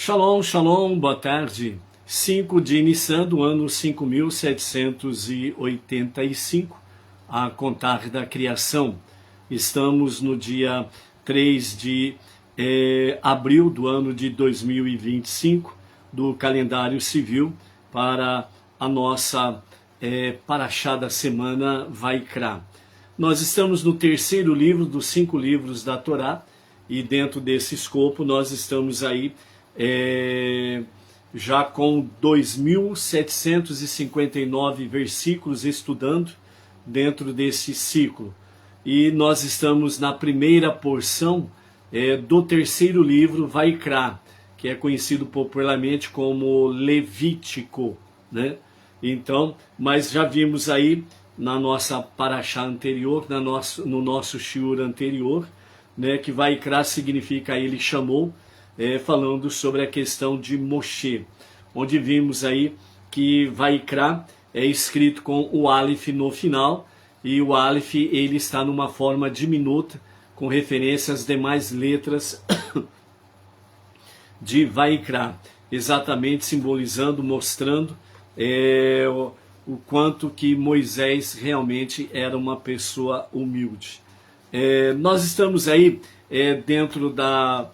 Shalom, shalom, boa tarde. 5 de Nissan do ano 5785, a contar da criação. Estamos no dia 3 de abril do ano de 2025, do calendário civil, para a nossa Parashá da semana Vaikra. Nós estamos no terceiro livro dos 5 livros da Torá, e dentro desse escopo nós estamos aí já com 2.759 versículos estudando dentro desse ciclo. E nós estamos na primeira porção do terceiro livro, Vaikra, que é conhecido popularmente como Levítico, né? Então, mas já vimos aí na nossa Parashá anterior, no nosso shiur anterior, né, que Vaikra significa ele chamou, falando sobre a questão de Moshe, onde vimos aí que Vaikra é escrito com o Aleph no final, e o Aleph ele está numa forma diminuta, com referência às demais letras de Vaikra, exatamente simbolizando, mostrando o quanto que Moisés realmente era uma pessoa humilde. Nós estamos aí dentro da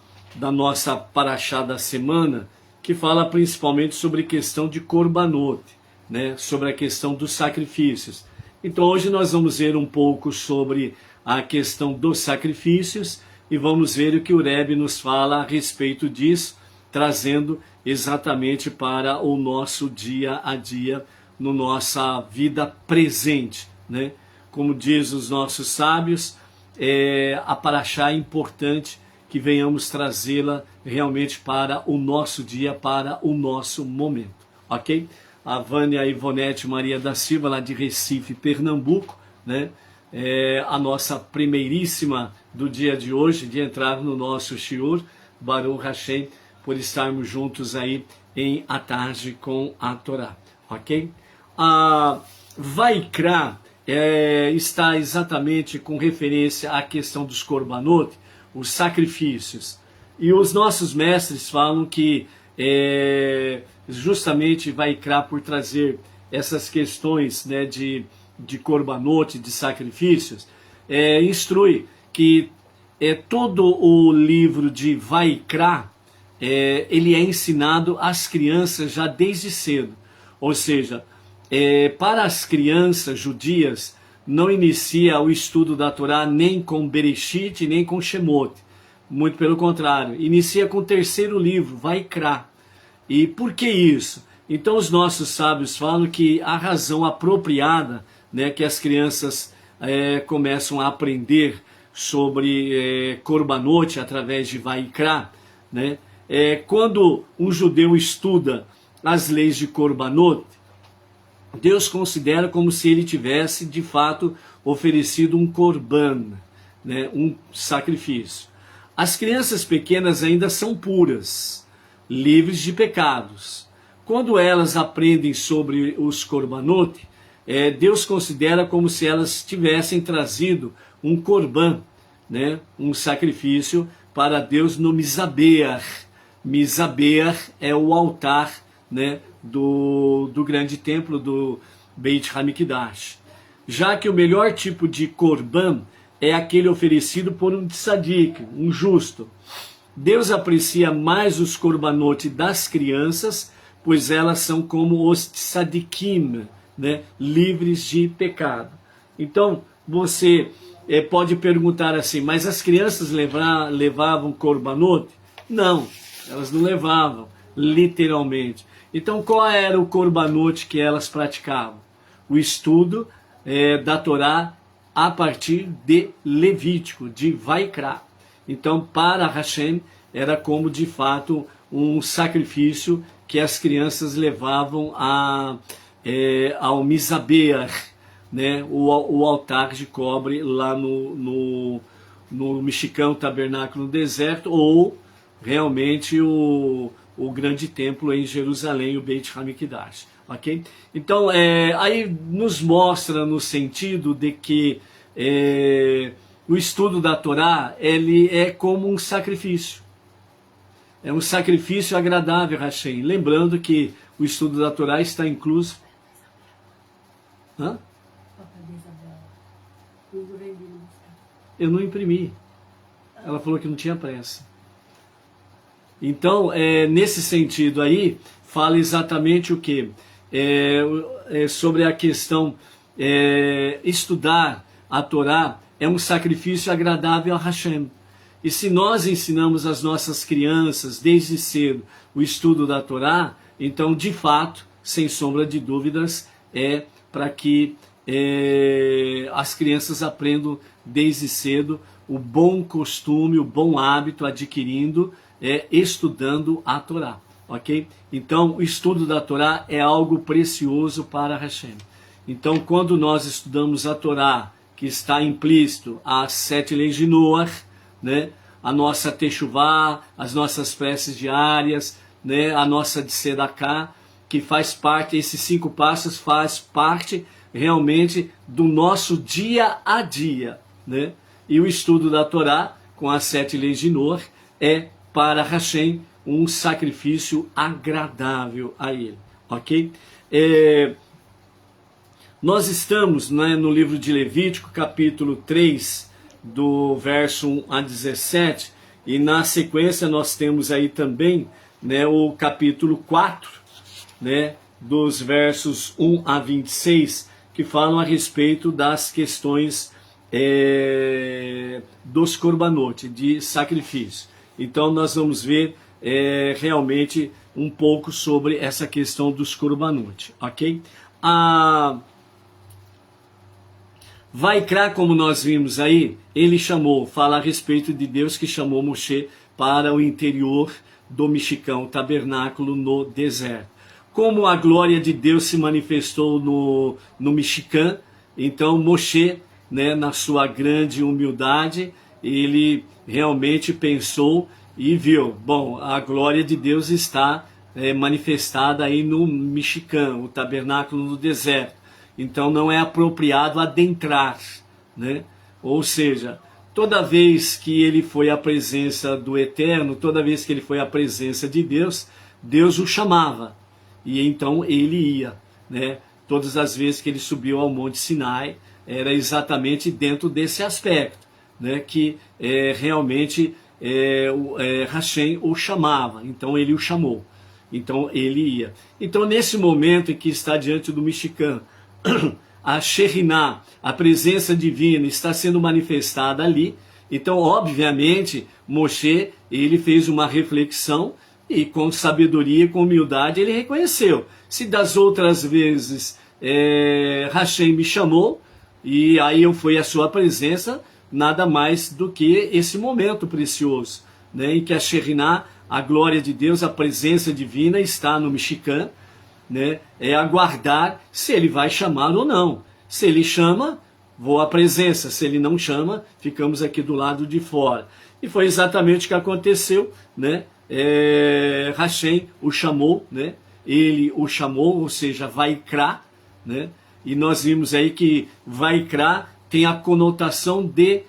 nossa Parashá da semana, que fala principalmente sobre a questão de Korbanot, né? Sobre a questão dos sacrifícios. Então hoje nós vamos ver um pouco sobre a questão dos sacrifícios e vamos ver o que o Rebbe nos fala a respeito disso, trazendo exatamente para o nosso dia a dia, na nossa vida presente, né? Como diz os nossos sábios, a Parashá é importante que venhamos trazê-la realmente para o nosso dia, para o nosso momento, ok? A Vânia Ivonete Maria da Silva, lá de Recife, Pernambuco, né? A nossa primeiríssima do dia de hoje, de entrar no nosso shiur, Baruch Hashem, por estarmos juntos aí em A Tarde com a Torá, ok? A Vaikra está exatamente com referência à questão dos Korbanot, os sacrifícios. E os nossos mestres falam que justamente Vaikra, por trazer essas questões, né, de Korbanot, de sacrifícios, instrui que todo o livro de Vaikra, ele é ensinado às crianças já desde cedo. Ou seja, para as crianças judias, não inicia o estudo da Torá nem com Bereshit, nem com Shemot. Muito pelo contrário, inicia com o terceiro livro, Vaikra. E por que isso? Então os nossos sábios falam que a razão apropriada, né, que as crianças começam a aprender sobre Korbanot através de Vaikra, né, quando um judeu estuda as leis de Korbanot, Deus considera como se ele tivesse, de fato, oferecido um korban, né, um sacrifício. As crianças pequenas ainda são puras, livres de pecados. Quando elas aprendem sobre os korbanot, Deus considera como se elas tivessem trazido um korban, né, um sacrifício para Deus no Mizabeach. Mizabeach é o altar, né, do grande templo do Beit Hamikdash. Já que o melhor tipo de korban é aquele oferecido por um tzadik, um justo. Deus aprecia mais os korbanot das crianças, pois elas são como os tzadikim, né, livres de pecado. Então você pode perguntar assim, mas as crianças levavam korbanot? Não, elas não levavam, literalmente. Então qual era o korbanot que elas praticavam? O estudo da Torá a partir de Levítico, de Vaikra. Então para Hashem era como de fato um sacrifício que as crianças levavam ao Mizabeach, né, o altar de cobre lá no Mexicão, Tabernáculo no Deserto, ou realmente o grande templo em Jerusalém, o Beit Hamikdash, ok? Então, aí nos mostra no sentido de que o estudo da Torá, ele é como um sacrifício. É um sacrifício agradável a Hashem. Lembrando que o estudo da Torá está incluso... Hã? Eu não imprimi. Ela falou que não tinha pressa. Então, nesse sentido aí, fala exatamente o quê? Sobre a questão, estudar a Torá é um sacrifício agradável a Hashem. E se nós ensinamos às nossas crianças, desde cedo, o estudo da Torá, então, de fato, sem sombra de dúvidas, é para que as crianças aprendam desde cedo o bom costume, o bom hábito, adquirindo, estudando a Torá, ok? Então, o estudo da Torá é algo precioso para Hashem. Então, quando nós estudamos a Torá, que está implícito as 7 leis de Noach, né? A nossa Teshuvá, as nossas preces diárias, né? A nossa de Sedaká, que faz parte, esses 5 passos faz parte realmente do nosso dia a dia, né? E o estudo da Torá, com as 7 leis de Noach, é para Hashem um sacrifício agradável a ele, ok? Nós estamos, né, no livro de Levítico, capítulo 3, do verso 1 a 17, e na sequência nós temos aí também, né, o capítulo 4, né, dos versos 1 a 26, que falam a respeito das questões dos korbanot, de sacrifício. Então nós vamos ver realmente um pouco sobre essa questão dos korbanot, ok? Vaikra, como nós vimos aí, ele fala a respeito de Deus que chamou Moshe para o interior do Mishkan, o tabernáculo no deserto. Como a glória de Deus se manifestou no Mishkan, então Moshe, né, na sua grande humildade, ele realmente pensou e viu, bom, a glória de Deus está manifestada aí no Mishkan, o tabernáculo no deserto. Então não é apropriado adentrar, né? Ou seja, toda vez que ele foi à presença do Eterno, toda vez que ele foi à presença de Deus, Deus o chamava. E então ele ia, né? Todas as vezes que ele subiu ao Monte Sinai, era exatamente dentro desse aspecto, né? Que realmente Hashem o chamava, então ele o chamou. Então ele ia. Então nesse momento em que está diante do Mishkan, a Shekhinah, a presença divina, está sendo manifestada ali. Então, obviamente, Moshe, ele fez uma reflexão e com sabedoria, com humildade, ele reconheceu. Se das outras vezes Hashem me chamou e aí eu fui à sua presença, nada mais do que esse momento precioso, né, em que a Shekhinah, a glória de Deus, a presença divina está no Mishkan, né, aguardar se ele vai chamar ou não. Se ele chama, vou à presença. Se ele não chama, ficamos aqui do lado de fora. E foi exatamente o que aconteceu, né? Hashem o chamou, né? Ele o chamou, ou seja, Vaikra, né? E nós vimos aí que Vaikra tem a conotação de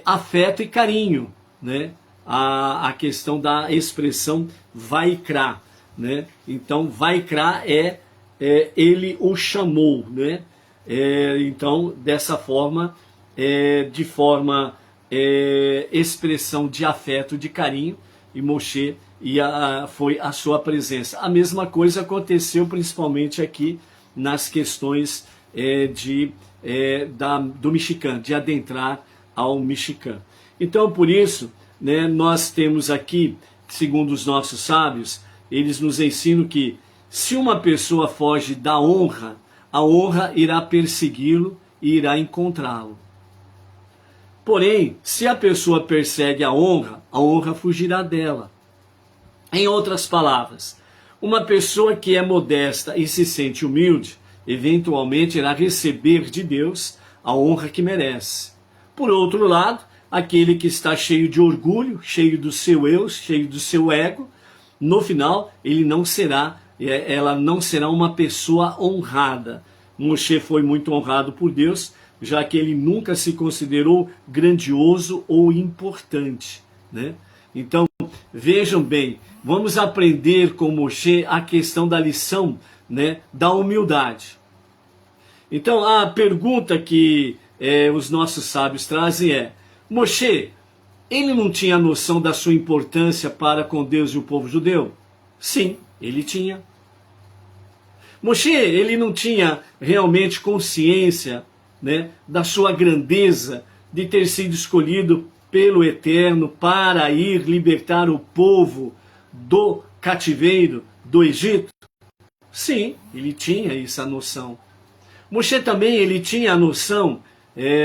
afeto e carinho, né? A questão da expressão Vaikra, né? Então, Vaikra ele o chamou, né? Então, dessa forma, de forma expressão de afeto, de carinho, e Moshe foi a sua presença. A mesma coisa aconteceu principalmente aqui nas questões do Mishkan, de adentrar ao Mishkan. Então, por isso, né, nós temos aqui, segundo os nossos sábios, eles nos ensinam que se uma pessoa foge da honra, a honra irá persegui-lo e irá encontrá-lo. Porém, se a pessoa persegue a honra fugirá dela. Em outras palavras, uma pessoa que é modesta e se sente humilde, eventualmente irá receber de Deus a honra que merece. Por outro lado, aquele que está cheio de orgulho, cheio do seu eu, cheio do seu ego, no final, ela não será uma pessoa honrada. Moshe foi muito honrado por Deus, já que ele nunca se considerou grandioso ou importante, né? Então, vejam bem, vamos aprender com Moshe a questão da lição, né, da humildade. Então a pergunta que os nossos sábios trazem é: Moshe, ele não tinha noção da sua importância para com Deus e o povo judeu? Sim, ele tinha. Moshe, ele não tinha realmente consciência, né, da sua grandeza de ter sido escolhido pelo Eterno para ir libertar o povo do cativeiro do Egito? Sim, ele tinha essa noção. Moshe também ele tinha a noção,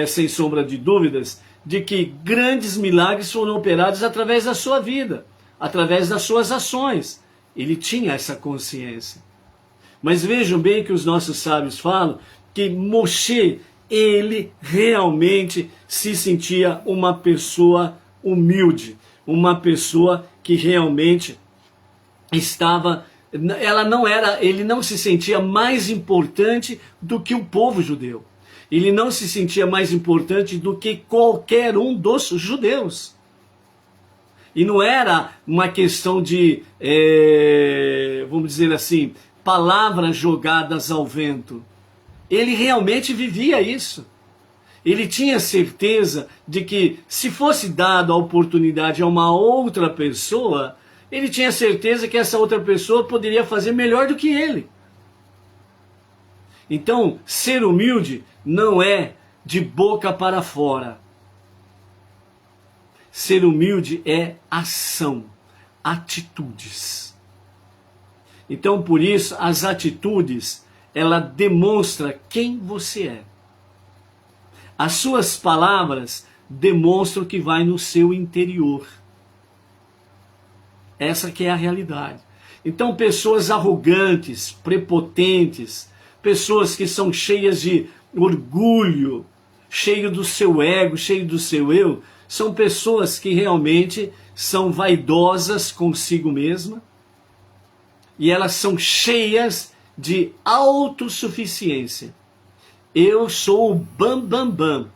sem sombra de dúvidas, de que grandes milagres foram operados através da sua vida, através das suas ações. Ele tinha essa consciência. Mas vejam bem que os nossos sábios falam que Moshe, ele realmente se sentia uma pessoa humilde, uma pessoa que realmente estava, ele não se sentia mais importante do que o povo judeu. Ele não se sentia mais importante do que qualquer um dos judeus. E não era uma questão de, vamos dizer assim, palavras jogadas ao vento. Ele realmente vivia isso. Ele tinha certeza de que, se fosse dado a oportunidade a uma outra pessoa, ele tinha certeza que essa outra pessoa poderia fazer melhor do que ele. Então, ser humilde não é de boca para fora. Ser humilde é ação, atitudes. Então, por isso, as atitudes, ela demonstra quem você é. As suas palavras demonstram o que vai no seu interior. Essa que é a realidade. Então, pessoas arrogantes, prepotentes, pessoas que são cheias de orgulho, cheio do seu ego, cheio do seu eu, são pessoas que realmente são vaidosas consigo mesma e elas são cheias de autossuficiência. Eu sou o bam.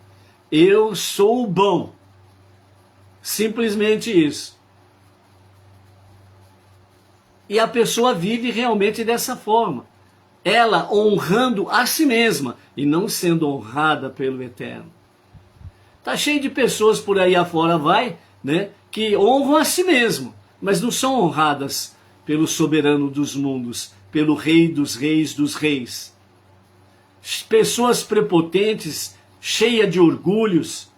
Eu sou o bom. Simplesmente isso. E a pessoa vive realmente dessa forma. Ela honrando a si mesma e não sendo honrada pelo Eterno. Tá cheio de pessoas por aí afora, né, que honram a si mesmo, mas não são honradas pelo soberano dos mundos, pelo rei dos reis. Pessoas prepotentes, cheias de orgulhos,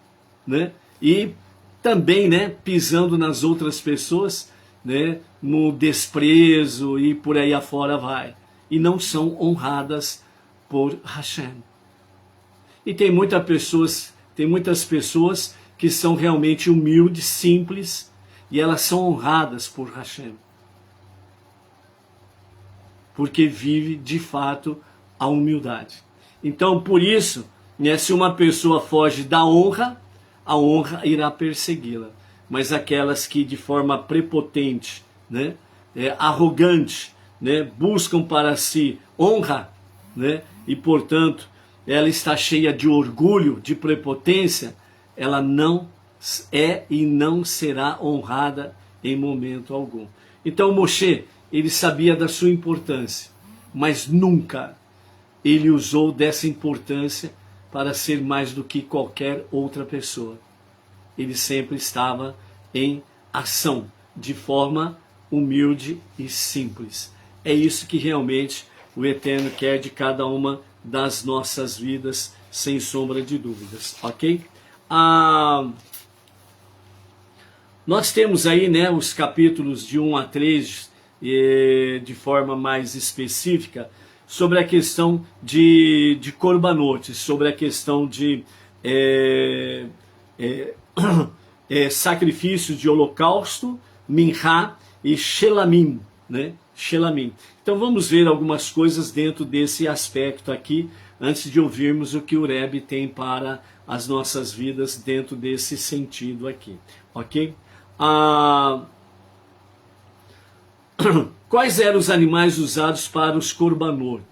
né, e também, né, pisando nas outras pessoas, né, no desprezo e por aí afora vai. E não são honradas por Hashem. E tem muitas pessoas que são realmente humildes, simples, e elas são honradas por Hashem. Porque vive de fato a humildade. Então, por isso, né, se uma pessoa foge da honra, a honra irá persegui-la. Mas aquelas que de forma prepotente, né, arrogante, né, buscam para si honra, né, e portanto ela está cheia de orgulho, de prepotência, ela não é e não será honrada em momento algum. Então Moshe, ele sabia da sua importância, mas nunca ele usou dessa importância para ser mais do que qualquer outra pessoa. Ele sempre estava em ação, de forma humilde e simples. É isso que realmente o Eterno quer de cada uma das nossas vidas, sem sombra de dúvidas, ok? Nós temos aí, né, os capítulos de 1 a 3, de forma mais específica, sobre a questão de Korbanot, sobre a questão de sacrifício de holocausto, minhá e shelamim, né? Shelamim. Então vamos ver algumas coisas dentro desse aspecto aqui, antes de ouvirmos o que o Rebbe tem para as nossas vidas dentro desse sentido aqui, ok? Quais eram os animais usados para os korbanot?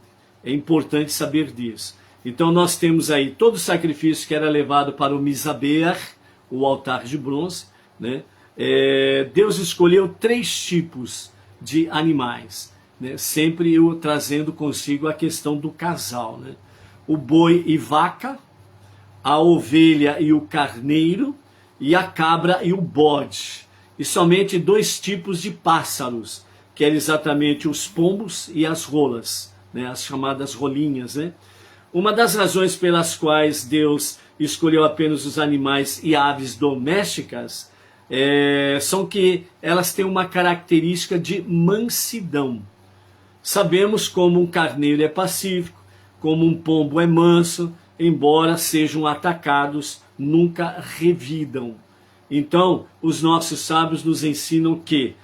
É importante saber disso. Então nós temos aí todo o sacrifício que era levado para o Mizabeach, o altar de bronze, né? Deus escolheu 3 tipos de animais, né? Sempre trazendo consigo a questão do casal, né? O boi e vaca, a ovelha e o carneiro, e a cabra e o bode. E somente 2 tipos de pássaros, que eram exatamente os pombos e as rolas, né? As chamadas rolinhas, né? Uma das razões pelas quais Deus escolheu apenas os animais e aves domésticas são que elas têm uma característica de mansidão. Sabemos como um carneiro é pacífico, como um pombo é manso, embora sejam atacados, nunca revidam. Então, os nossos sábios nos ensinam que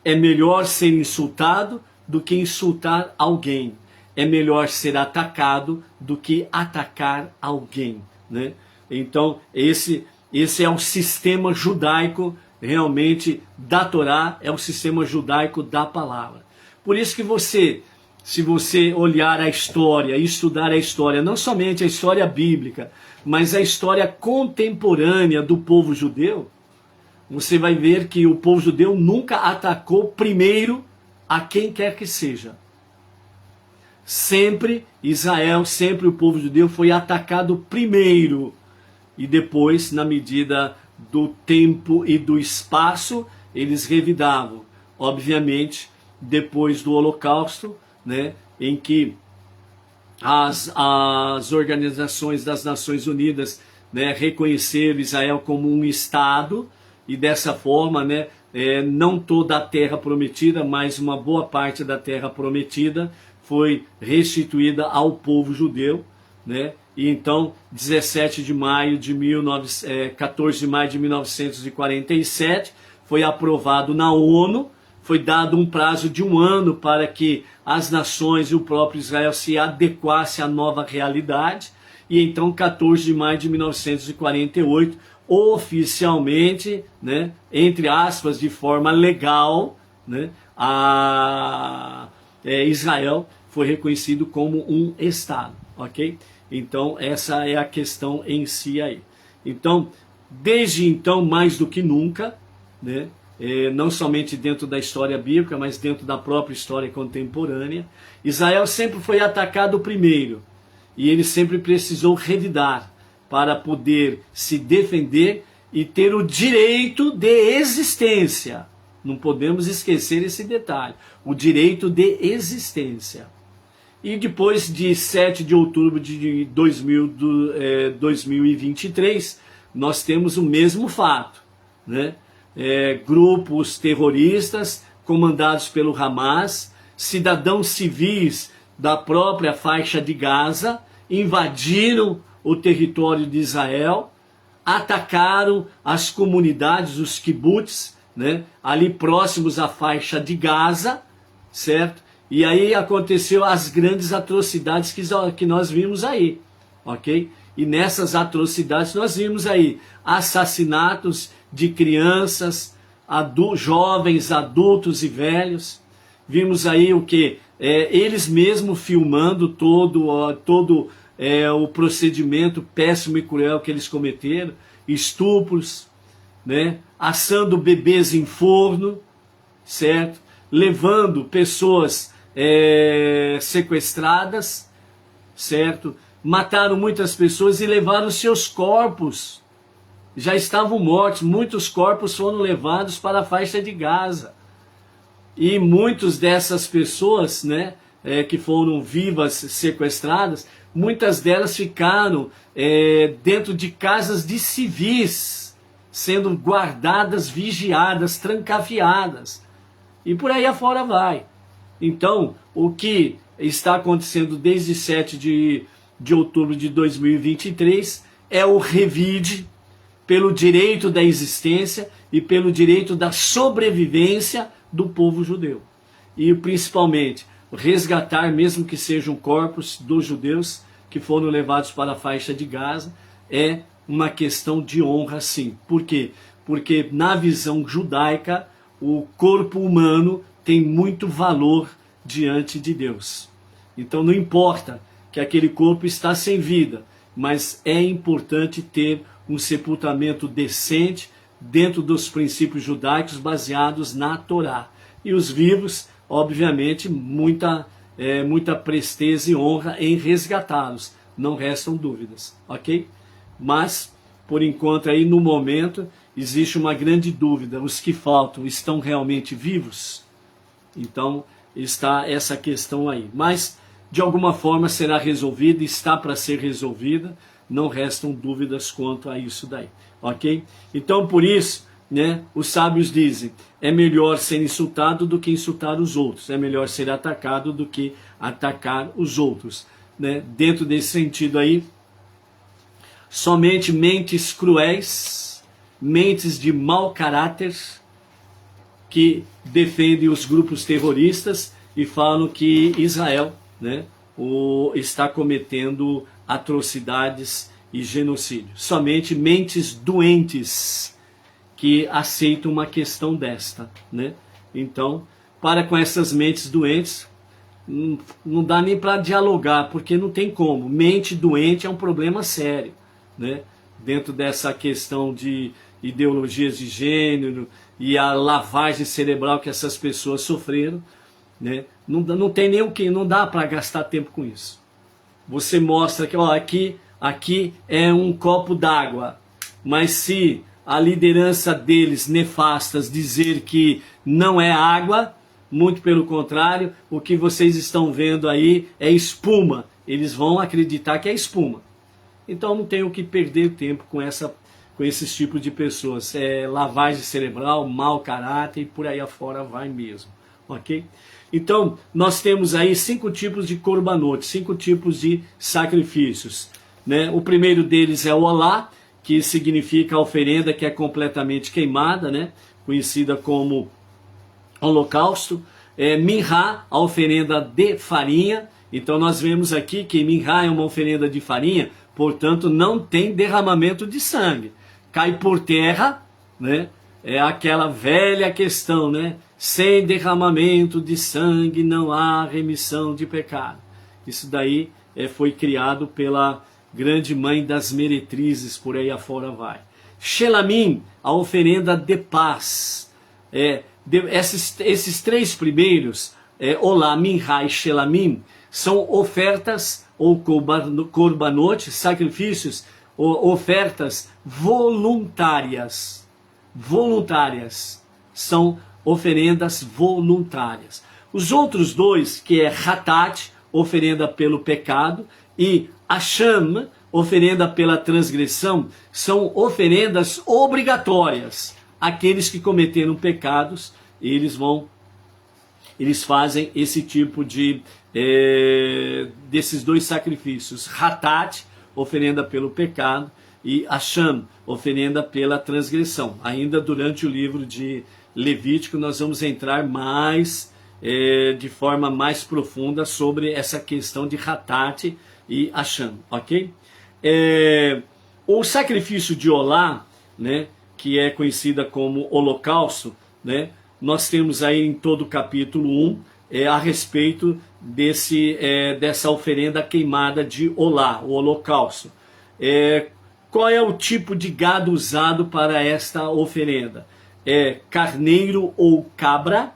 é melhor ser insultado do que insultar alguém. É melhor ser atacado do que atacar alguém, né? Então, esse é o sistema judaico realmente da Torá, é o sistema judaico da palavra. Por isso que se você olhar a história, estudar a história, não somente a história bíblica, mas a história contemporânea do povo judeu, você vai ver que o povo judeu nunca atacou primeiro a quem quer que seja. Sempre Israel, sempre o povo judeu foi atacado primeiro. E depois, na medida do tempo e do espaço, eles revidavam. Obviamente, depois do Holocausto, né, em que as organizações das Nações Unidas, né, reconheceram Israel como um Estado, e dessa forma, né, não toda a terra prometida, mas uma boa parte da terra prometida foi restituída ao povo judeu, né? E então, 14 de maio de 1947, foi aprovado na ONU, foi dado um prazo de 1 ano para que as nações e o próprio Israel se adequassem à nova realidade, e então, 14 de maio de 1948, oficialmente, né, entre aspas, de forma legal, né, Israel foi reconhecido como um Estado, ok? Então, essa é a questão em si aí. Então, desde então, mais do que nunca, né, não somente dentro da história bíblica, mas dentro da própria história contemporânea, Israel sempre foi atacado primeiro, e ele sempre precisou revidar para poder se defender e ter o direito de existência. Não podemos esquecer esse detalhe, o direito de existência. E depois de 7 de outubro de 2023, nós temos o mesmo fato, né? Grupos terroristas comandados pelo Hamas, cidadãos civis da própria faixa de Gaza, invadiram o território de Israel, atacaram as comunidades, os kibbutz, né, ali próximos à faixa de Gaza, certo? E aí aconteceu as grandes atrocidades que nós vimos aí, ok? E nessas atrocidades nós vimos aí assassinatos de crianças, jovens, adultos e velhos. Vimos aí o que? Eles mesmos filmando todo o procedimento péssimo e cruel que eles cometeram, estupros, né? Assando bebês em forno, certo? Levando pessoas sequestradas, certo? Mataram muitas pessoas e levaram seus corpos. Já estavam mortos, muitos corpos foram levados para a faixa de Gaza. E muitas dessas pessoas, né, que foram vivas, sequestradas, muitas delas ficaram dentro de casas de civis, sendo guardadas, vigiadas, trancafiadas. E por aí afora vai. Então, o que está acontecendo desde 7 de outubro de 2023 é o revide pelo direito da existência e pelo direito da sobrevivência do povo judeu. E principalmente, resgatar, mesmo que sejam corpos dos judeus que foram levados para a faixa de Gaza, é uma questão de honra, sim. Por quê? Porque na visão judaica, o corpo humano tem muito valor diante de Deus. Então não importa que aquele corpo está sem vida, mas é importante ter um sepultamento decente, dentro dos princípios judaicos baseados na Torá. E os vivos, obviamente, muita presteza e honra em resgatá-los, não restam dúvidas, ok? Mas, por enquanto, aí no momento, existe uma grande dúvida: os que faltam estão realmente vivos? Então, está essa questão aí. Mas, de alguma forma, será resolvida, está para ser resolvida, não restam dúvidas quanto a isso daí, ok? Então, por isso, né, os sábios dizem: é melhor ser insultado do que insultar os outros, é melhor ser atacado do que atacar os outros, né? Dentro desse sentido aí, somente mentes cruéis, mentes de mau caráter, que defendem os grupos terroristas e falam que Israel, né, está cometendo atrocidades e genocídio. Somente mentes doentes que aceitam uma questão desta, né? Então, para com essas mentes doentes, não dá nem para dialogar, porque não tem como. Mente doente é um problema sério, né? Dentro dessa questão de ideologias de gênero e a lavagem cerebral que essas pessoas sofreram, né? Não tem nem o que, não dá para gastar tempo com isso. Você mostra que, ó, aqui é um copo d'água, mas se a liderança deles, nefastas, dizer que não é água, muito pelo contrário, o que vocês estão vendo aí é espuma. Eles vão acreditar que é espuma. Então não tem o que perder tempo com esses tipos de pessoas. É lavagem cerebral, mau caráter e por aí afora vai mesmo. Ok? Então nós temos aí 5 tipos de korbanot, 5 tipos de sacrifícios, né? O primeiro deles é o olá, que significa a oferenda que é completamente queimada, né? Conhecida como holocausto. Minhá, a oferenda de farinha. Então nós vemos aqui que minhá é uma oferenda de farinha, portanto não tem derramamento de sangue. Cai por terra, né? É aquela velha questão, né? Sem derramamento de sangue não há remissão de pecado. Isso daí foi criado pela grande mãe das meretrizes, por aí afora vai. Shelamim, a oferenda de paz. Esses 3 primeiros, Olá, Minhá e Shelamim, são ofertas ou korbanot, sacrifícios, ofertas voluntárias. Voluntárias. São oferendas voluntárias. Os outros 2, que é Hatat, oferenda pelo pecado, e Asham, oferenda pela transgressão, são oferendas obrigatórias. Aqueles que cometeram pecados, eles fazem esse tipo de desses 2 sacrifícios. Hatat, oferenda pelo pecado, e Asham, oferenda pela transgressão. Ainda durante o livro de Levítico nós vamos entrar mais de forma mais profunda sobre essa questão de Hatat e Asham, ok? O sacrifício de Olá, né, que é conhecida como holocausto, né, nós temos aí em todo o capítulo 1 a respeito dessa oferenda queimada de Olá, o holocausto. Qual é o tipo de gado usado para esta oferenda? Carneiro ou cabra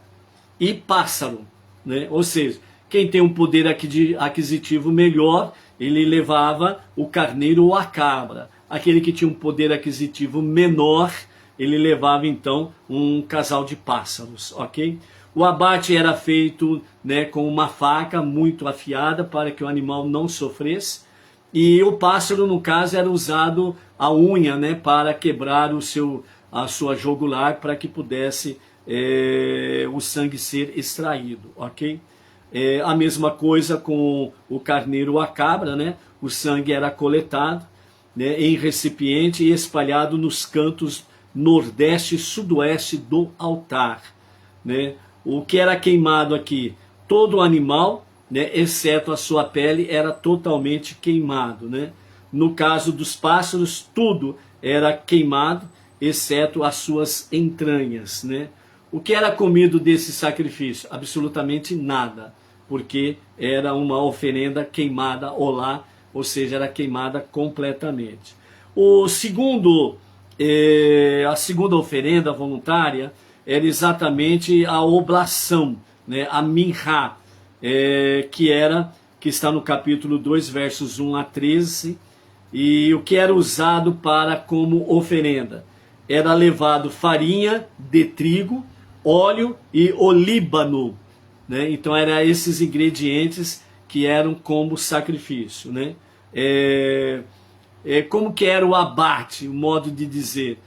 e pássaro, né? Ou seja, quem tem um poder aquisitivo melhor, ele levava o carneiro ou a cabra. Aquele que tinha um poder aquisitivo menor, ele levava então um casal de pássaros, ok? O abate era feito, né, com uma faca muito afiada para que o animal não sofresse. E o pássaro, no caso, era usado a unha, né, para quebrar a sua jugular, para que pudesse o sangue ser extraído, ok? A mesma coisa com o carneiro ou a cabra, né? O sangue era coletado, né, em recipiente e espalhado nos cantos nordeste e sudoeste do altar, né? O que era queimado aqui? Todo o animal, né, exceto a sua pele, era totalmente queimado, né? No caso dos pássaros, tudo era queimado, exceto as suas entranhas, né? O que era comido desse sacrifício? Absolutamente nada, porque era uma oferenda queimada olá, ou seja, era queimada completamente. O segundo a segunda oferenda voluntária era exatamente a oblação, né, a minhá, que está no capítulo 2, versos 1 a 13, e o que era usado para como oferenda. Era levado farinha de trigo, óleo e olíbano, né? Então eram esses ingredientes que eram como sacrifício, né? Como que era o abate, o modo de dizer?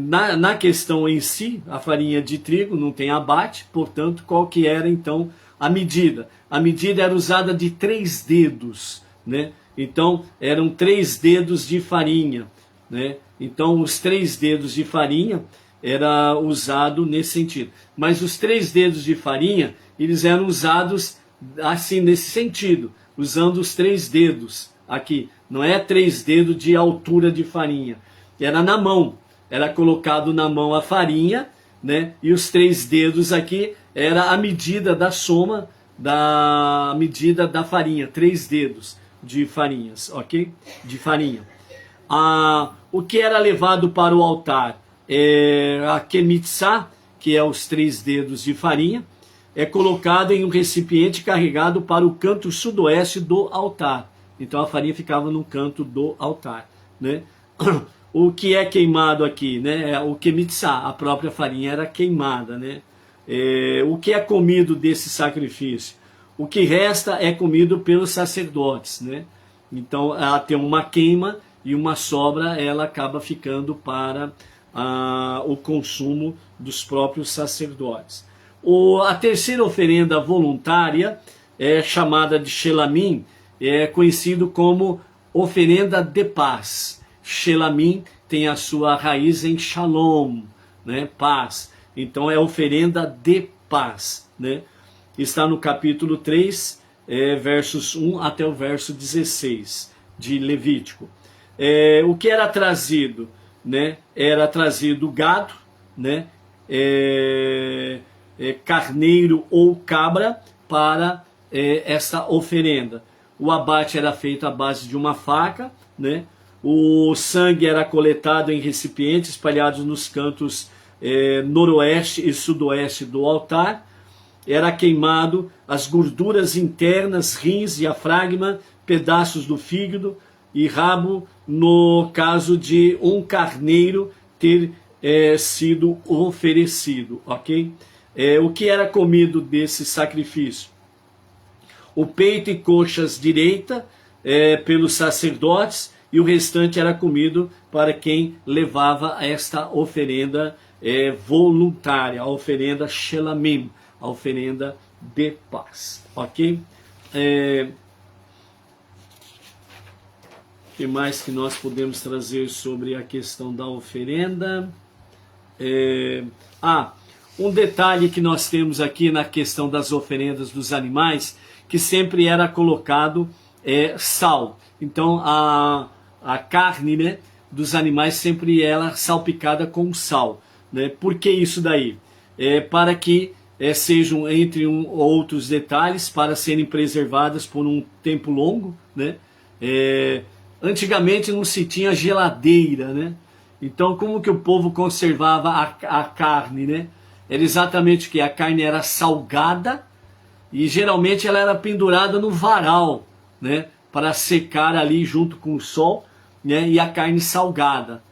Na questão em si, a farinha de trigo não tem abate, portanto, qual que era então a medida? A medida era usada de 3 dedos, né? Então, eram 3 dedos de farinha, né? Então, os 3 dedos de farinha era usado nesse sentido. Mas os 3 dedos de farinha, eles eram usados assim, nesse sentido, usando os 3 dedos aqui. Não é 3 dedos de altura de farinha. Era na mão. Era colocado na mão a farinha, né? E os 3 dedos aqui era a medida da soma da medida da farinha. 3 dedos de farinhas, ok? De farinha. O que era levado para o altar? A kemitzá, que é os 3 dedos de farinha, é colocado em um recipiente carregado para o canto sudoeste do altar. Então a farinha ficava no canto do altar, né? O que é queimado aqui, né? O kemitzá, a própria farinha era queimada, né? O que é comido desse sacrifício? O que resta é comido pelos sacerdotes, né? Então ela tem uma queima e uma sobra, ela acaba ficando para o consumo dos próprios sacerdotes. A terceira oferenda voluntária é chamada de shelamim, é conhecido como oferenda de paz. Shelamim tem a sua raiz em shalom, né? Paz. Então é oferenda de paz, né? Está no capítulo 3, versos 1 até o verso 16 de Levítico. O que era trazido, né? Era trazido gado, né? Carneiro ou cabra para essa oferenda. O abate era feito à base de uma faca, né? O sangue era coletado em recipientes espalhados nos cantos noroeste e sudoeste do altar. Era queimado as gorduras internas, rins, diafragma, pedaços do fígado e rabo, no caso de um carneiro ter sido oferecido, ok? O que era comido desse sacrifício? O peito e coxas direita pelos sacerdotes, e o restante era comido para quem levava esta oferenda voluntária, a oferenda shelamim, a oferenda de paz, ok? O que mais que nós podemos trazer sobre a questão da oferenda? Um detalhe que nós temos aqui na questão das oferendas dos animais, que sempre era colocado sal. Então a carne, né, dos animais sempre era salpicada com sal, né? Por que isso daí? Para que sejam, entre outros detalhes, para serem preservadas por um tempo longo, né? Antigamente não se tinha geladeira, né? Então como que o povo conservava a carne, né? Era exatamente o que? A carne era salgada e geralmente ela era pendurada no varal, né? Para secar ali junto com o sol, né? E a carne salgada.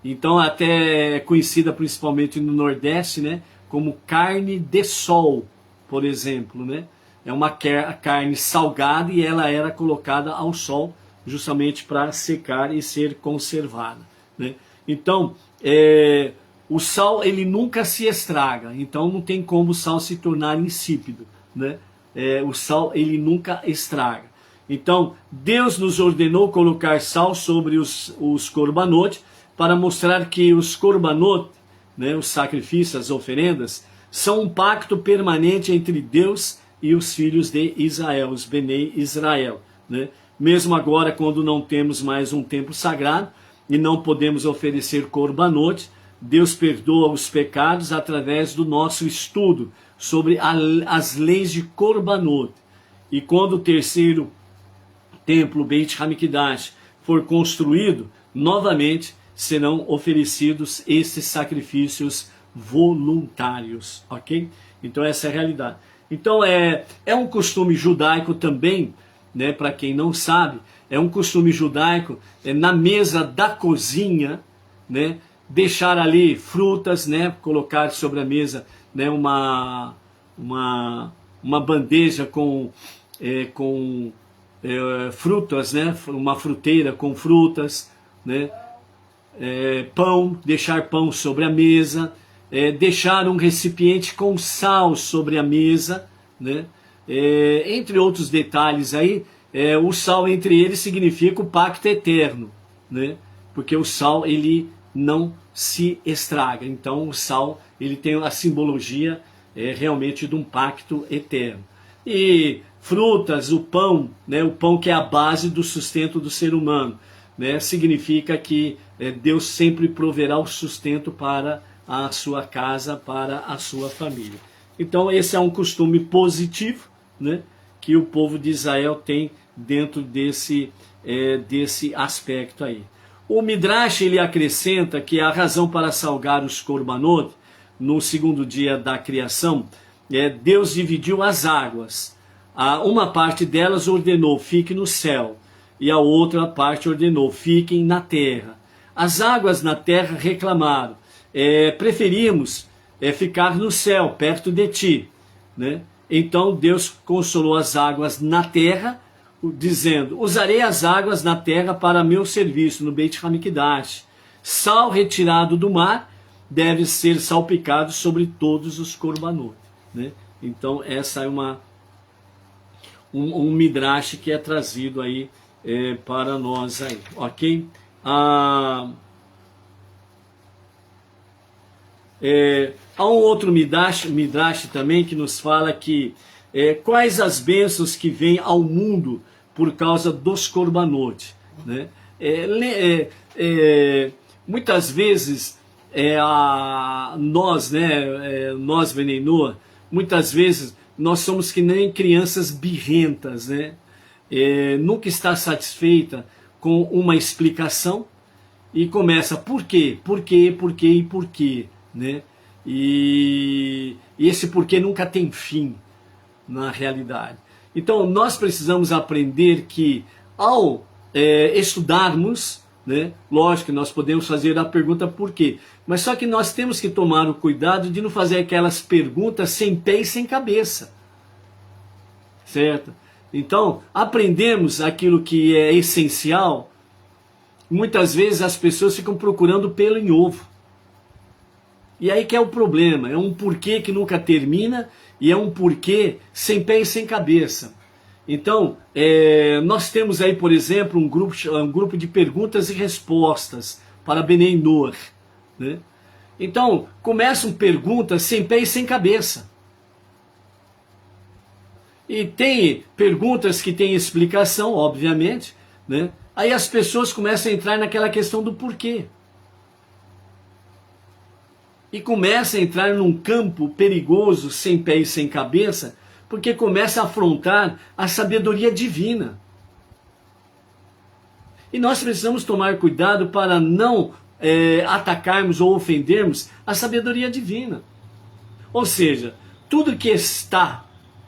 Então até é conhecida principalmente no Nordeste, né? Como carne de sol, por exemplo, né? É uma carne salgada e ela era colocada ao sol justamente para secar e ser conservada, né? Então, o sal ele nunca se estraga, então não tem como o sal se tornar insípido, né? O sal ele nunca estraga. Então, Deus nos ordenou colocar sal sobre os korbanot para mostrar que os korbanot, né, os sacrifícios, as oferendas, são um pacto permanente entre Deus e os filhos de Israel, os Benei Israel, né? Mesmo agora, quando não temos mais um templo sagrado e não podemos oferecer korbanot, Deus perdoa os pecados através do nosso estudo sobre as leis de korbanot. E quando o terceiro templo, Beit HaMikdash, for construído, novamente serão oferecidos esses sacrifícios voluntários, ok? Então essa é a realidade. Então é um costume judaico também, né, para quem não sabe, é um costume judaico na mesa da cozinha, né, deixar ali frutas, né, colocar sobre a mesa, né, uma bandeja com frutas, né, uma fruteira com frutas, né, pão, deixar pão sobre a mesa, deixar um recipiente com sal sobre a mesa, né, entre outros detalhes aí. O sal entre eles significa o pacto eterno, né, porque o sal ele não se estraga, então o sal ele tem a simbologia realmente de um pacto eterno. E frutas, o pão, né, o pão que é a base do sustento do ser humano, né, significa que Deus sempre proverá o sustento para a sua casa, para a sua família. Então esse é um costume positivo, né, que o povo de Israel tem dentro desse aspecto aí. O Midrash ele acrescenta que a razão para salgar os korbanot no segundo dia da criação, Deus dividiu as águas. Uma parte delas ordenou, fique no céu, e a outra parte ordenou, fiquem na terra. As águas na terra reclamaram, preferimos ficar no céu, perto de ti, né? Então Deus consolou as águas na terra, dizendo, usarei as águas na terra para meu serviço, no Beit HaMikdash. Sal retirado do mar deve ser salpicado sobre todos os korbanot, né? Então essa é um midrash que é trazido aí para nós aí, ok? Há um outro midrash também que nos fala que quais as bênçãos que vêm ao mundo por causa dos korbanot, né? Muitas vezes nós, né, nós Bnei Noach, muitas vezes nós somos que nem crianças birrentas, né? Nunca está satisfeita com uma explicação e começa por quê, por quê, por quê e por quê, né? E esse porquê nunca tem fim na realidade. Então nós precisamos aprender que ao estudarmos, né, lógico que nós podemos fazer a pergunta por quê, mas só que nós temos que tomar o cuidado de não fazer aquelas perguntas sem pé e sem cabeça, certo? Então aprendemos aquilo que é essencial. Muitas vezes as pessoas ficam procurando pelo em ovo. E aí que é o problema, é um porquê que nunca termina e é um porquê sem pé e sem cabeça. Então, nós temos aí, por exemplo, um grupo de perguntas e respostas para Bnei Noach, né? Então, começam perguntas sem pé e sem cabeça. E tem perguntas que têm explicação, obviamente, né? Aí as pessoas começam a entrar naquela questão do porquê. E começa a entrar num campo perigoso, sem pé e sem cabeça, porque começa a afrontar a sabedoria divina. E nós precisamos tomar cuidado para não atacarmos ou ofendermos a sabedoria divina. Ou seja, tudo que está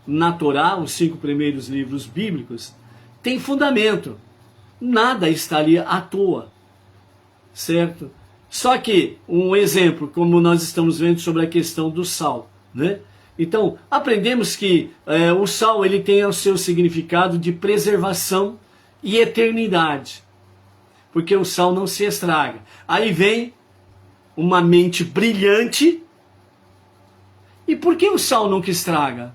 na Torá, os 5 primeiros livros bíblicos, tem fundamento. Nada está ali à toa, certo? Só que, um exemplo, como nós estamos vendo sobre a questão do sal, né? Então, aprendemos que o sal ele tem o seu significado de preservação e eternidade, porque o sal não se estraga. Aí vem uma mente brilhante, e por que o sal nunca estraga?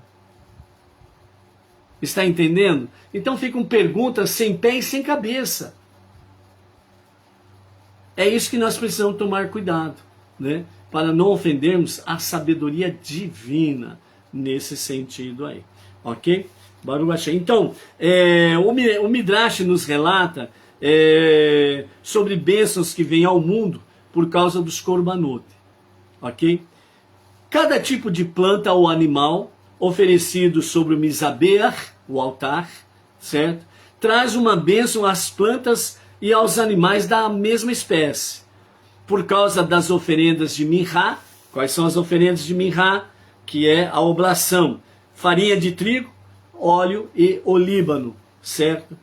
Está entendendo? Então ficam perguntas sem pé e sem cabeça. É isso que nós precisamos tomar cuidado, né? Para não ofendermos a sabedoria divina nesse sentido aí, ok? Baruch Hashem. Então, o Midrash nos relata sobre bênçãos que vêm ao mundo por causa dos korbanot, ok? Cada tipo de planta ou animal oferecido sobre o Mizabeach, o altar, certo? Traz uma bênção às plantas e aos animais da mesma espécie. por causa das oferendas de Minhá. Quais são as oferendas de Minhá? Que é a oblação, farinha de trigo, óleo e olíbano, certo?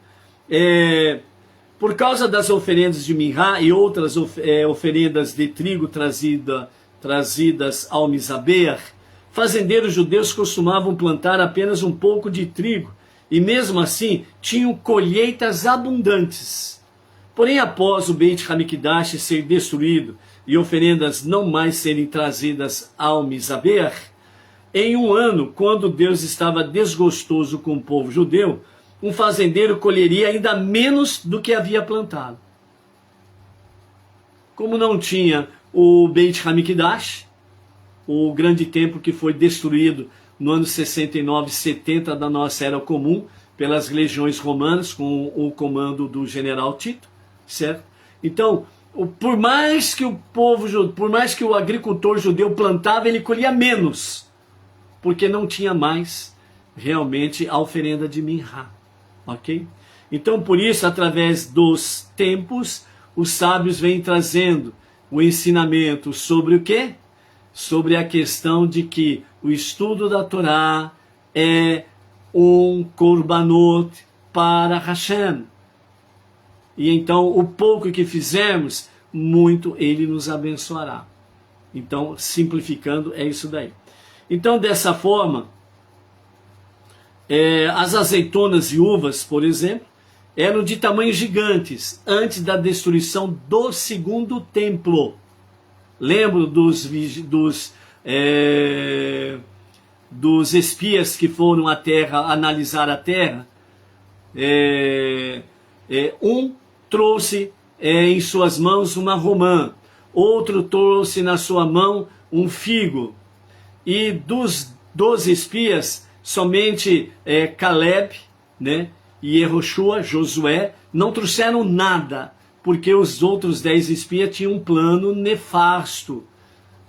Por causa das oferendas de Minhá e outras oferendas de trigo trazidas ao Misabeach, fazendeiros judeus costumavam plantar apenas um pouco de trigo e mesmo assim tinham colheitas abundantes. Porém, após o Beit HaMikdash ser destruído e oferendas não mais serem trazidas ao Misabeach, em um ano, quando Deus estava desgostoso com o povo judeu, um fazendeiro colheria ainda menos do que havia plantado. Como não tinha o Beit HaMikdash, o grande templo que foi destruído no ano 69 e 70 da nossa era comum, pelas legiões romanas, com o comando do general Tito, certo? Então, por mais que o agricultor judeu plantava, ele colhia menos, porque não tinha mais realmente a oferenda de Minhá, ok? Então, por isso, através dos tempos, os sábios vêm trazendo o ensinamento sobre o quê? Sobre a questão de que o estudo da Torá é um korbanot para Hashem. E então, o pouco que fizermos, muito Ele nos abençoará. Então, simplificando, é isso daí. Então, dessa forma, as azeitonas e uvas, por exemplo, eram de tamanhos gigantes, antes da destruição do segundo templo. Lembro dos espias que foram à terra analisar a terra? Um trouxe em suas mãos uma romã, outro trouxe na sua mão um figo. E dos 12 espias, somente Caleb, né, e Yehoshua, Josué, não trouxeram nada, porque os outros 10 espias tinham um plano nefasto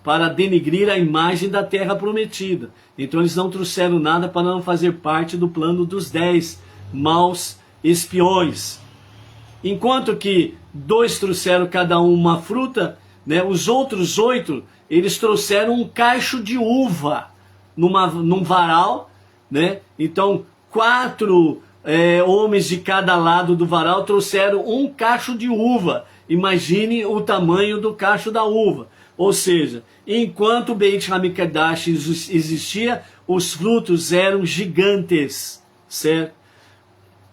para denegrir a imagem da terra prometida. Então eles não trouxeram nada para não fazer parte do plano dos 10 maus espiões. Enquanto que 2 trouxeram cada um uma fruta, né, os outros 8, eles trouxeram um cacho de uva num varal, né? Então 4 homens de cada lado do varal trouxeram um cacho de uva. Imagine o tamanho do cacho da uva. Ou seja, enquanto o Beit HaMikdash existia, os frutos eram gigantes, certo?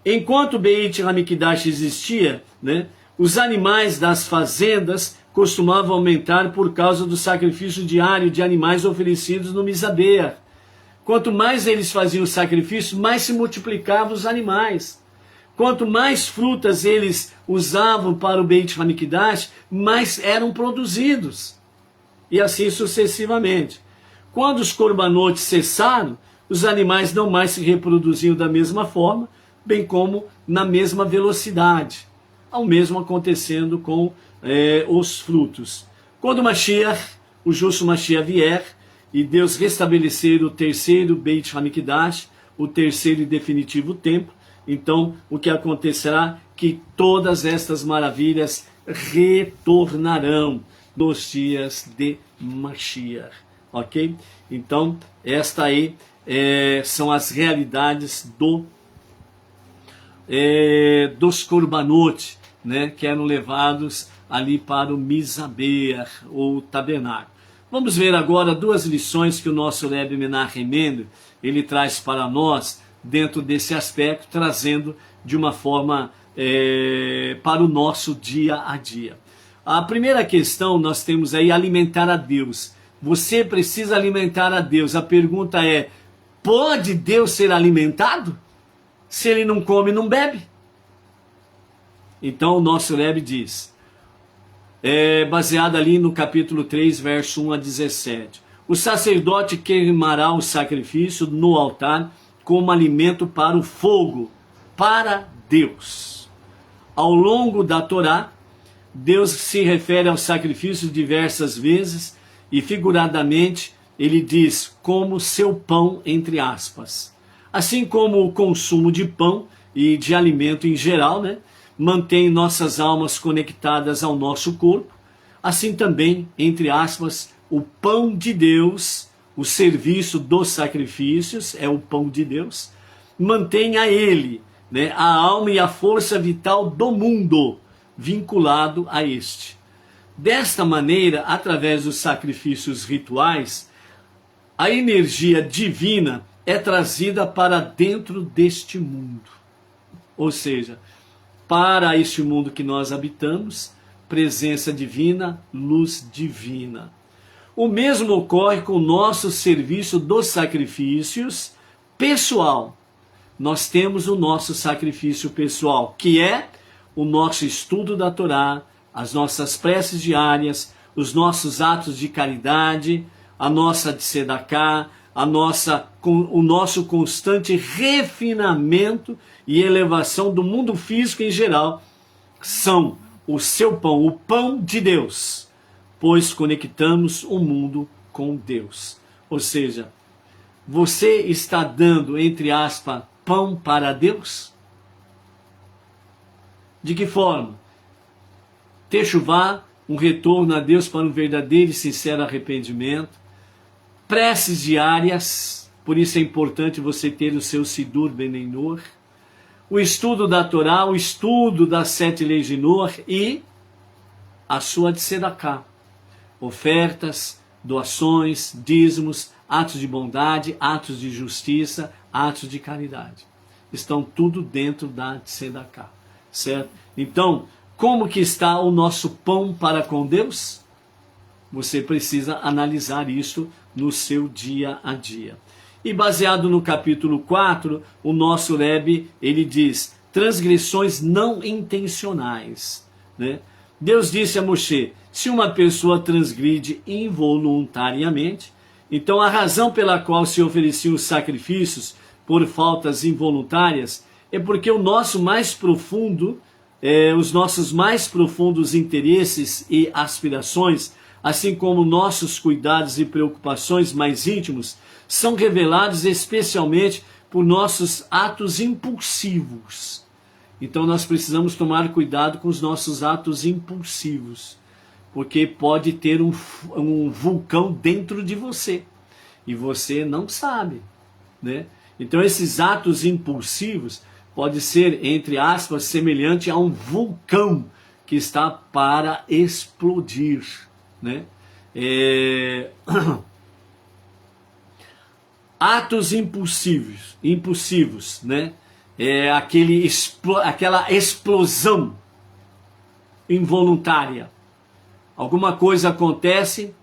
Enquanto o Beit HaMikdash existia, né, os animais das fazendas costumavam aumentar por causa do sacrifício diário de animais oferecidos no Misabeach. Quanto mais eles faziam o sacrifício, mais se multiplicavam os animais. Quanto mais frutas eles usavam para o Beit HaMikdash, mais eram produzidos. E assim sucessivamente. Quando os corbanotes cessaram, os animais não mais se reproduziam da mesma forma, bem como na mesma velocidade. Ao mesmo acontecendo com os frutos. Quando o Mashiach, o justo Mashiach vier, e Deus restabelecer o terceiro Beit HaMikdash, o terceiro e definitivo templo, então o que acontecerá? Que todas estas maravilhas retornarão nos dias de Mashiach, ok? Então, esta aí são as realidades dos korbanot, né, que eram levados ali para o Misabeach, ou tabernáculo. Vamos ver agora 2 lições que o nosso Rebbe Menachem Mendel, ele traz para nós dentro desse aspecto, trazendo de uma forma para o nosso dia a dia. A primeira questão nós temos aí alimentar a Deus. Você precisa alimentar a Deus. A pergunta é, pode Deus ser alimentado? Se ele não come, não bebe? Então o nosso Rebbe diz, baseado ali no capítulo 3, verso 1 a 17. O sacerdote queimará o sacrifício no altar como alimento para o fogo, para Deus. Ao longo da Torá, Deus se refere ao sacrifício diversas vezes e figuradamente ele diz como seu pão, entre aspas. Assim como o consumo de pão e de alimento em geral, né, mantém nossas almas conectadas ao nosso corpo, assim também, entre aspas, o pão de Deus, o serviço dos sacrifícios, é o pão de Deus, mantém a ele, né, a alma e a força vital do mundo vinculado a este. Desta maneira, através dos sacrifícios rituais, a energia divina é trazida para dentro deste mundo. Ou seja, para este mundo que nós habitamos, presença divina, luz divina. O mesmo ocorre com o nosso serviço dos sacrifícios pessoal. Nós temos o nosso sacrifício pessoal, que é o nosso estudo da Torá, as nossas preces diárias, os nossos atos de caridade, a nossa tzedakah, o nosso constante refinamento e elevação do mundo físico em geral, são o seu pão, o pão de Deus, pois conectamos o mundo com Deus. Ou seja, você está dando, entre aspas, pão para Deus? De que forma? Techuvá, um retorno a Deus para um verdadeiro e sincero arrependimento. Preces diárias, por isso é importante você ter o seu Sidur Benenor. O estudo da Torá, o estudo das 7 leis de Noah e a sua tzedakah. Ofertas, doações, dízimos, atos de bondade, atos de justiça, atos de caridade. Estão tudo dentro da tzedakah, certo? Então, como que está o nosso pão para com Deus? Você precisa analisar isso no seu dia a dia. E baseado no capítulo 4, o nosso Rebbe, ele diz, transgressões não intencionais, né? Deus disse a Moshe, se uma pessoa transgride involuntariamente, então a razão pela qual se ofereciam os sacrifícios por faltas involuntárias é porque os nossos mais profundos interesses e aspirações, assim como nossos cuidados e preocupações mais íntimos, são revelados especialmente por nossos atos impulsivos. Então nós precisamos tomar cuidado com os nossos atos impulsivos, porque pode ter um vulcão dentro de você, e você não sabe, né? Então esses atos impulsivos pode ser, entre aspas, semelhante a um vulcão que está para explodir, né? Atos impulsivos, né? Aquela explosão involuntária. Alguma coisa acontece,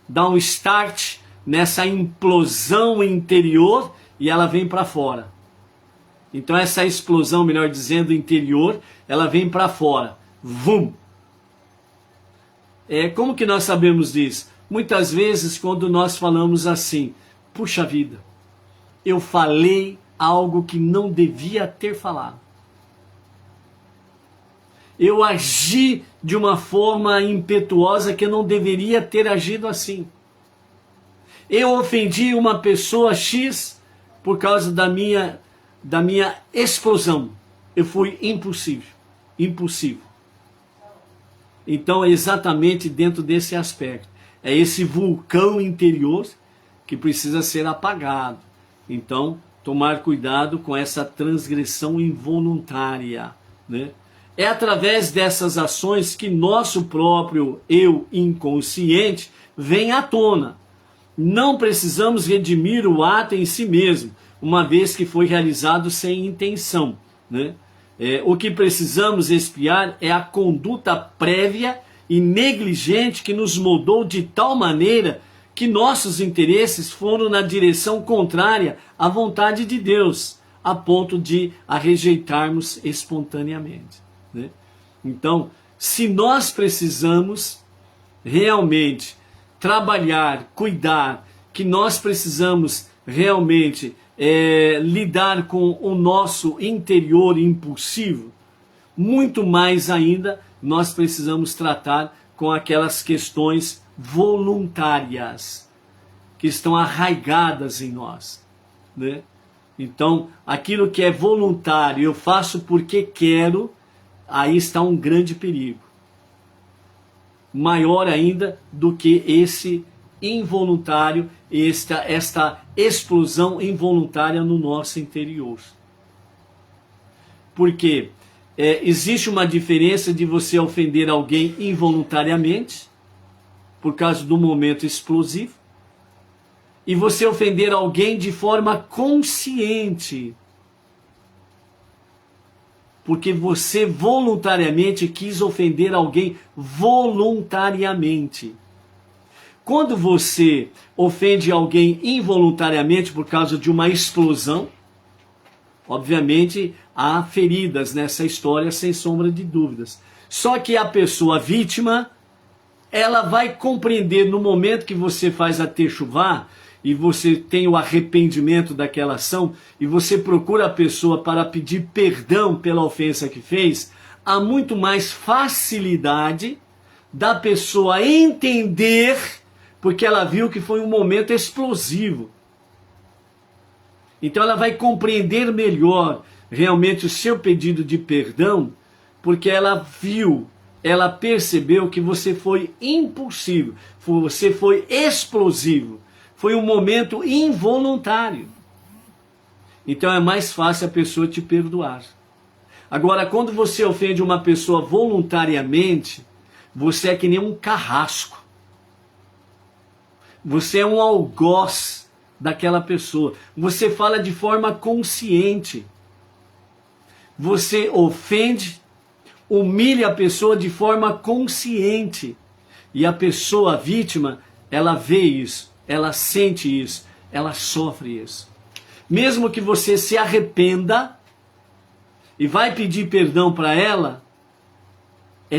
dá um start nessa implosão interior e ela vem para fora. Então essa explosão, melhor dizendo, interior, ela vem para fora. Vum! Como que nós sabemos disso? Muitas vezes quando nós falamos assim, puxa vida, eu falei algo que não devia ter falado. Eu agi de uma forma impetuosa que eu não deveria ter agido assim. Eu ofendi uma pessoa X por causa da minha explosão. Eu fui impulsivo. Então é exatamente dentro desse aspecto. É esse vulcão interior que precisa ser apagado. Então, tomar cuidado com essa transgressão involuntária, né? É através dessas ações que nosso próprio eu inconsciente vem à tona. Não precisamos redimir o ato em si mesmo, uma vez que foi realizado sem intenção, né? O que precisamos expiar é a conduta prévia e negligente que nos moldou de tal maneira que nossos interesses foram na direção contrária à vontade de Deus, a ponto de a rejeitarmos espontaneamente, né? Então, se nós precisamos realmente trabalhar, cuidar, que nós precisamos realmente lidar com o nosso interior impulsivo, muito mais ainda nós precisamos tratar com aquelas questões voluntárias que estão arraigadas em nós, né? Então, aquilo que é voluntário, eu faço porque quero, aí está um grande perigo. maior ainda do que esse involuntário, esta explosão involuntária no nosso interior. Porque existe uma diferença de você ofender alguém involuntariamente, por causa do momento explosivo, e você ofender alguém de forma consciente, porque você voluntariamente quis ofender alguém voluntariamente. Quando você ofende alguém involuntariamente por causa de uma explosão, obviamente há feridas nessa história, sem sombra de dúvidas. Só que a pessoa vítima, ela vai compreender no momento que você faz a techuvá, e você tem o arrependimento daquela ação, e você procura a pessoa para pedir perdão pela ofensa que fez, há muito mais facilidade da pessoa entender, porque ela viu que foi um momento explosivo. Então ela vai compreender melhor realmente o seu pedido de perdão, porque ela viu, ela percebeu que você foi impulsivo, você foi explosivo, foi um momento involuntário. Então é mais fácil a pessoa te perdoar. Agora, quando você ofende uma pessoa voluntariamente, você é que nem um carrasco. Você é um algoz daquela pessoa. Você fala de forma consciente. Você ofende, humilha a pessoa de forma consciente. E a pessoa vítima, ela vê isso, ela sente isso, ela sofre isso. Mesmo que você se arrependa e vai pedir perdão para ela,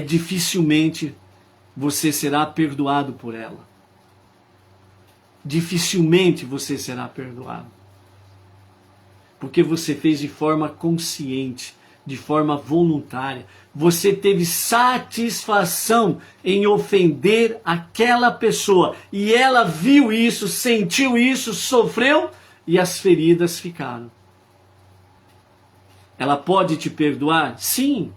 dificilmente você será perdoado por ela. Dificilmente você será perdoado. Porque você fez de forma consciente, de forma voluntária. Você teve satisfação em ofender aquela pessoa. E ela viu isso, sentiu isso, sofreu e as feridas ficaram. Ela pode te perdoar? Sim.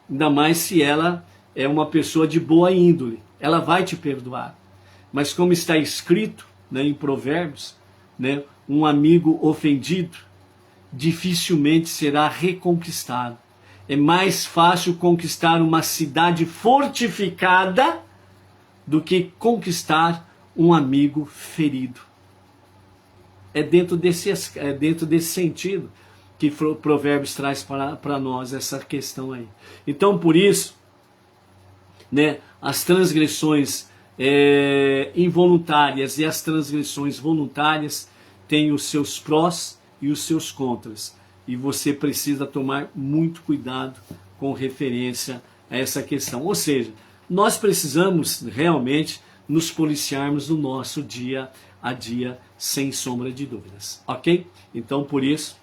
Ainda mais se ela é uma pessoa de boa índole. Ela vai te perdoar. Mas como está escrito, né, em Provérbios, né, um amigo ofendido dificilmente será reconquistado. É mais fácil conquistar uma cidade fortificada do que conquistar um amigo ferido. É dentro desse sentido que Provérbios traz para nós essa questão aí. Então, por isso, né, as transgressões involuntárias e as transgressões voluntárias têm os seus prós e os seus contras. E você precisa tomar muito cuidado com referência a essa questão. Ou seja, nós precisamos realmente nos policiarmos no nosso dia a dia, sem sombra de dúvidas. Ok? Então, por isso,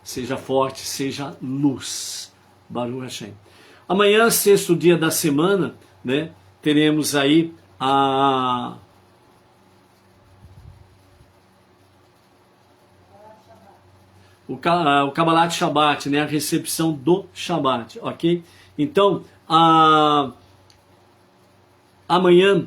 seja forte, seja luz. Baruch Hashem. Amanhã, sexto dia da semana, né, teremos aí o Kabbalat Shabbat, né, a recepção do Shabbat, ok? Então, amanhã,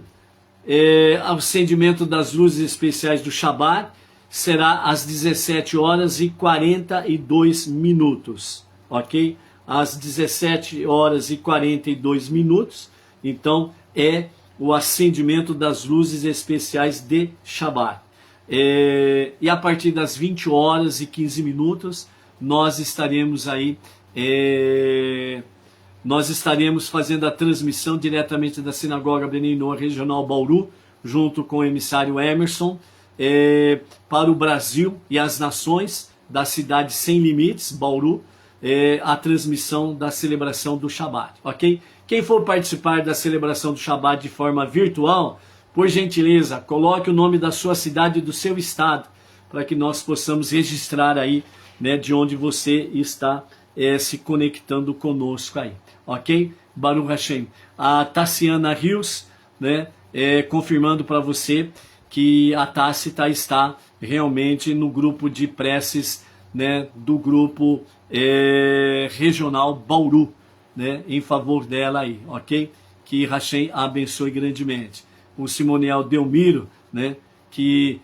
o acendimento das luzes especiais do Shabbat será às 17 horas e 42 minutos, ok? Às 17 horas e 42 minutos, então o acendimento das luzes especiais de Shabbat. E a partir das 20 horas e 15 minutos, nós estaremos aí, nós estaremos fazendo a transmissão diretamente da Sinagoga Bnei Noach Regional Bauru, junto com o emissário Emerson, para o Brasil e as nações da cidade sem limites, Bauru, a transmissão da celebração do Shabbat, ok? Quem for participar da celebração do Shabbat de forma virtual, por gentileza, coloque o nome da sua cidade e do seu estado, para que nós possamos registrar aí, né, de onde você está se conectando conosco aí, ok? Baruch Hashem. A Tassiana Rios, né, confirmando para você que a Tácita está realmente no grupo de preces, né, do grupo regional Bauru, né, em favor dela aí, ok? que Hashem a abençoe grandemente. O Simonial Delmiro, né, que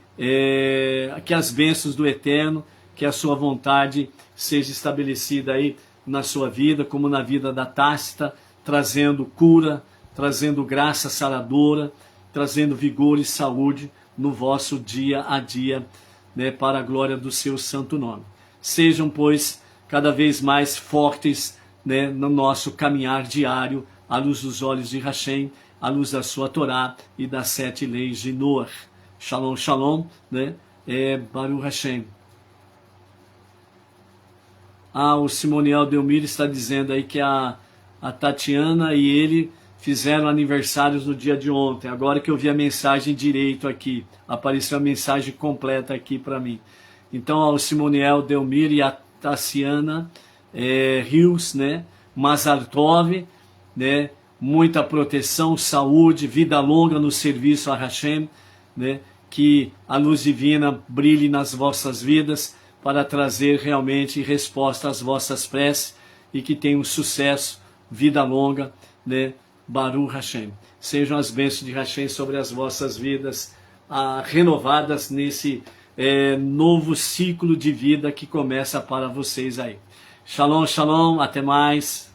as bênçãos do Eterno, que a sua vontade seja estabelecida aí na sua vida, como na vida da Tácita, trazendo cura, trazendo graça saradora, trazendo vigor e saúde no vosso dia a dia, né, para a glória do seu santo nome. Sejam, pois, cada vez mais fortes, né, no nosso caminhar diário, à luz dos olhos de Hashem, à luz da sua Torá e das 7 leis de Noah. Shalom, shalom, né? Baruch Hashem. O Simonial Delmiro está dizendo aí que a Tatiana e ele fizeram aniversários no dia de ontem. Agora que eu vi a mensagem direito aqui, apareceu a mensagem completa aqui para mim. Então, o Simonial Delmiro e a Tassiana Rios, né? Mazartov, né? Muita proteção, saúde, vida longa no serviço a Hashem, né? Que a luz divina brilhe nas vossas vidas para trazer realmente resposta às vossas preces e que tenham sucesso, vida longa, né? Baruch Hashem. Sejam as bênçãos de Hashem sobre as vossas vidas, renovadas nesse novo ciclo de vida que começa para vocês aí. Shalom, shalom, até mais.